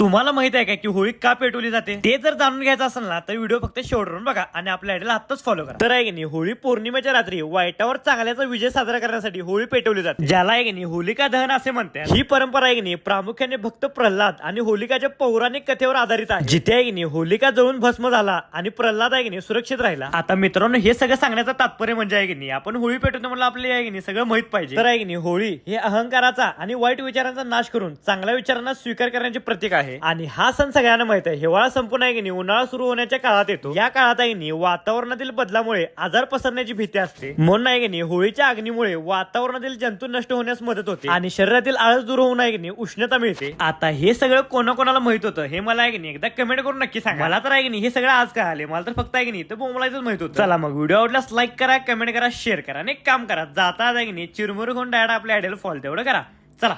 तुम्हाला माहित आहे का की होळी का पेटवली जाते? ते जर जाणून घ्यायचं असेल ना तर व्हिडिओ फक्त शेवटवरून बघा आणि आपल्या आयडीला आत्ताच फॉलो करा. तर आहे की नाही, होळी पौर्णिमेच्या रात्री वाईटावर चांगल्याचा विजय साजरा करण्यासाठी होळी पेटवली जाते, ज्याला आहे की नाही होलिका दहन असे म्हणतात. ही परंपरा आहे की नाही प्रामुख्याने भक्त प्रल्हाद आणि होलिकाच्या पौराणिक कथेवर आधारित आहे, जिथे आहे की नाही होलिका जळून भस्म झाला आणि प्रल्हाद आहे की नाही सुरक्षित राहिला. आता मित्रांनो, हे सगळं सांगण्याचं तात्पर्य म्हणजे आहे की नाही आपण होळी पेटवतो म्हणलं आपल्याला आहे की नाही सगळं माहित पाहिजे. तर आहे की नाही होळी हे अहंकाराचा आणि वाईट विचारांचा नाश करून चांगल्या विचारांना स्वीकार करण्याचे प्रतीक आहे. आणि हा सण सगळ्यांना माहित आहे. हिवाळा संपून आहे की नाही उन्हाळा सुरू होण्याच्या काळात येतो. या काळात आहे की नाही वातावरणातील बदलामुळे आजार पसरण्याची भीती असते, म्हणून आहे की नाही होळीच्या अग्नीमुळे वातावरणातील जंतू नष्ट होण्यास मदत होते आणि शरीरातील आळस दूर होऊन आहे की नाही उष्णता मिळते. आता हे सगळं कोणाकोणाला माहित होतं हे मला आहे की नाही एकदा कमेंट करून नक्की सांगा. मला तर आहे की नाही हे सगळं आज काय आले, मला तर फक्त आहे की नाही तर बोंबलायचंच माहित होतं. चला मग व्हिडिओ आवडल्यास लाईक करा, कमेंट करा, शेअर करा आणि एक काम करा, जाता आहे की नाही चिरमुरे घेऊन डायरेक्ट आपल्या आयडियाला फॉलो तेवढं करा. चला.